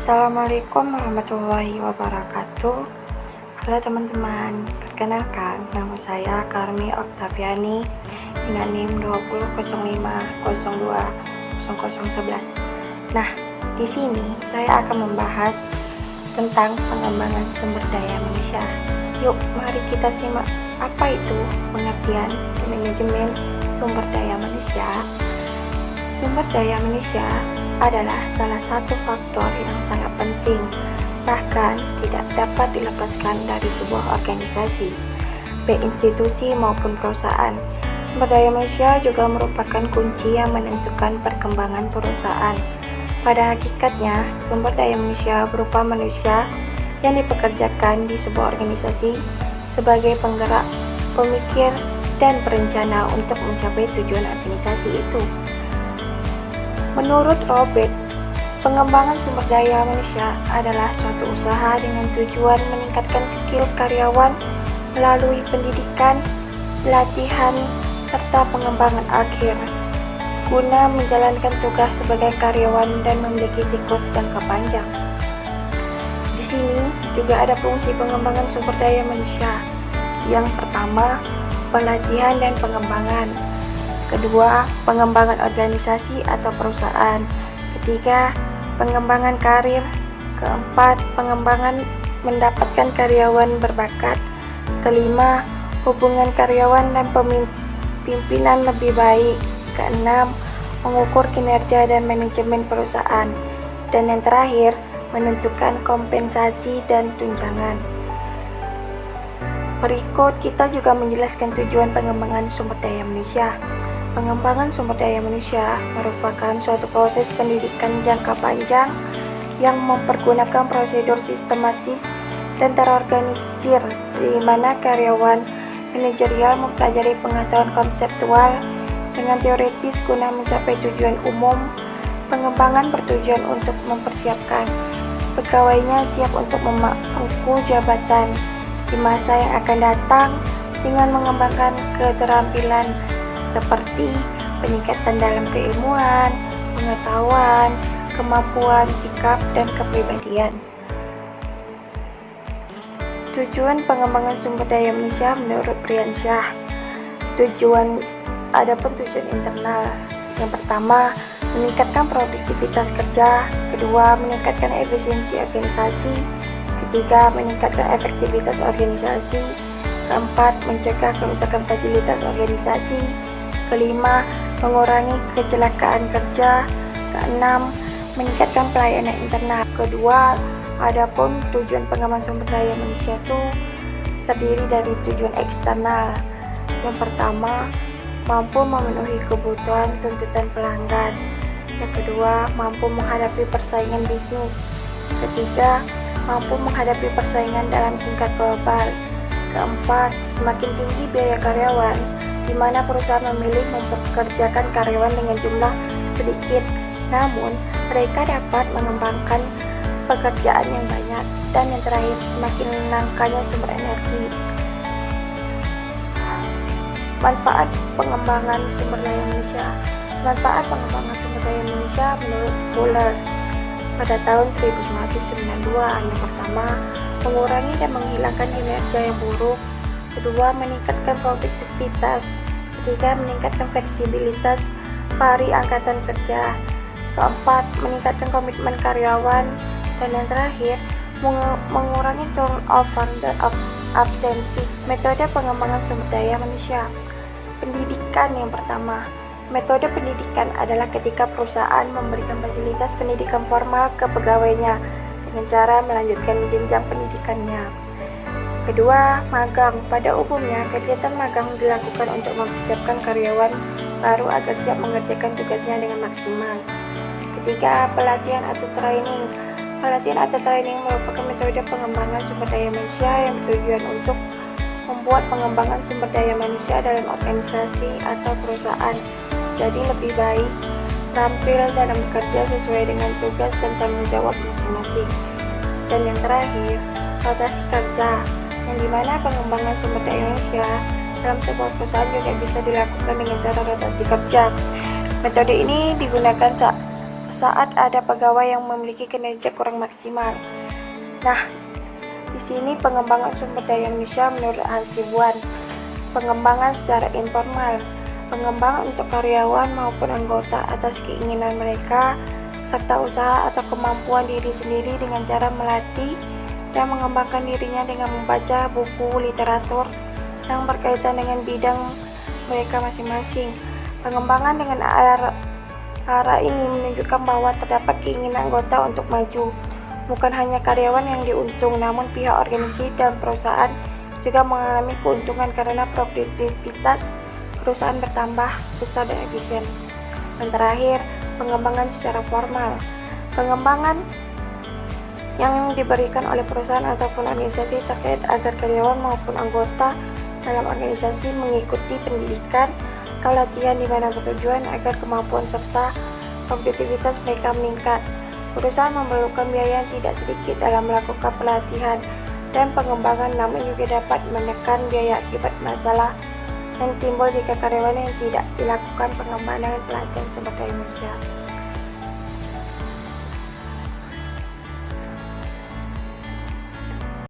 Assalamualaikum warahmatullahi wabarakatuh. Halo teman-teman, perkenalkan nama saya Karmi Oktaviani dengan NIM 2005020011. Nah, di sini saya akan membahas tentang pengembangan sumber daya manusia. Yuk, mari kita simak apa itu pengertian manajemen sumber daya manusia. Sumber daya manusia adalah salah satu faktor yang sangat penting, bahkan tidak dapat dilepaskan dari sebuah organisasi, baik institusi maupun perusahaan. Sumber daya manusia juga merupakan kunci yang menentukan perkembangan perusahaan. Pada hakikatnya, sumber daya manusia berupa manusia yang dipekerjakan di sebuah organisasi sebagai penggerak, pemikir, dan perencana untuk mencapai tujuan organisasi itu. Menurut Robert, pengembangan sumber daya manusia adalah suatu usaha dengan tujuan meningkatkan skill karyawan melalui pendidikan, pelatihan, serta pengembangan akhir guna menjalankan tugas sebagai karyawan dan memiliki siklus jangka panjang. Di sini juga ada fungsi pengembangan sumber daya manusia. Yang pertama, pelatihan dan pengembangan. Kedua, pengembangan organisasi atau perusahaan. Ketiga, pengembangan karir. Keempat, pengembangan mendapatkan karyawan berbakat. Kelima, hubungan karyawan dan pimpinan lebih baik. Keenam, mengukur kinerja dan manajemen perusahaan. Dan yang terakhir, menentukan kompensasi dan tunjangan. Berikut kita juga menjelaskan tujuan pengembangan sumber daya manusia. Pengembangan sumber daya manusia merupakan suatu proses pendidikan jangka panjang yang mempergunakan prosedur sistematis dan terorganisir, di mana karyawan manajerial mempelajari pengetahuan konseptual dengan teoritis guna mencapai tujuan umum. Pengembangan bertujuan untuk mempersiapkan pegawainya siap untuk memangku jabatan di masa yang akan datang dengan mengembangkan keterampilan seperti peningkatan dalam keilmuan, pengetahuan, kemampuan, sikap, dan kepribadian. Tujuan pengembangan sumber daya manusia menurut Priyansyah. Adapun tujuan internal. Yang pertama, meningkatkan produktivitas kerja. Kedua, meningkatkan efisiensi organisasi. Ketiga, meningkatkan efektivitas organisasi. Keempat, mencegah kerusakan fasilitas organisasi. Kelima, mengurangi kecelakaan kerja. Keenam, meningkatkan pelayanan internal. Kedua, adapun tujuan pengembangan sumber daya manusia itu terdiri dari tujuan eksternal. Yang pertama, mampu memenuhi kebutuhan tuntutan pelanggan. Yang kedua, mampu menghadapi persaingan bisnis. Ketiga, mampu menghadapi persaingan dalam tingkat global. Keempat, semakin tinggi biaya karyawan, di mana perusahaan memilih mempekerjakan karyawan dengan jumlah sedikit, namun mereka dapat mengembangkan pekerjaan yang banyak. Dan yang terakhir, semakin langkanya sumber energi. Manfaat pengembangan sumber daya manusia. Manfaat pengembangan sumber daya manusia menurut Schuler pada tahun 1992. Yang pertama, mengurangi dan menghilangkan kinerja yang buruk. Kedua, meningkatkan produktivitas. Ketiga, meningkatkan fleksibilitas vari angkatan kerja. Keempat, meningkatkan komitmen karyawan. Dan yang terakhir, mengurangi turnover dan absensi. Metode pengembangan sumber daya manusia. Pendidikan yang pertama. Metode pendidikan adalah ketika perusahaan memberikan fasilitas pendidikan formal ke pegawainya dengan cara melanjutkan jenjang pendidikannya. Kedua, magang. Pada umumnya, kegiatan magang dilakukan untuk mempersiapkan karyawan baru agar siap mengerjakan tugasnya dengan maksimal. Ketiga, pelatihan atau training. Pelatihan atau training merupakan metode pengembangan sumber daya manusia yang bertujuan untuk membuat pengembangan sumber daya manusia dalam organisasi atau perusahaan jadi lebih baik, terampil dalam bekerja sesuai dengan tugas dan tanggung jawab masing-masing. Dan yang terakhir, rotasi kerja, yang dimana pengembangan sumber daya manusia dalam sebuah perusahaan juga bisa dilakukan dengan cara rotasi kerja. Metode ini digunakan saat ada pegawai yang memiliki kinerja kurang maksimal. Nah, di sini pengembangan sumber daya manusia menurut Hasibuan. Pengembangan secara informal, pengembangan untuk karyawan maupun anggota atas keinginan mereka, serta usaha atau kemampuan diri sendiri dengan cara melatih dan mengembangkan dirinya dengan membaca buku literatur yang berkaitan dengan bidang mereka masing-masing. Pengembangan dengan arah ini menunjukkan bahwa terdapat keinginan anggota untuk maju. Bukan hanya karyawan yang diuntung, namun pihak organisasi dan perusahaan juga mengalami keuntungan karena produktivitas perusahaan bertambah besar dan efisien. Dan terakhir, pengembangan secara formal. Pengembangan yang diberikan oleh perusahaan ataupun organisasi terkait agar karyawan maupun anggota dalam organisasi mengikuti pendidikan atau latihan di mana bertujuan agar kemampuan serta produktivitas mereka meningkat. Perusahaan memerlukan biaya yang tidak sedikit dalam melakukan pelatihan dan pengembangan, namun juga dapat menekan biaya akibat masalah yang timbul jika karyawan yang tidak dilakukan pengembangan pelatihan sumber daya manusia.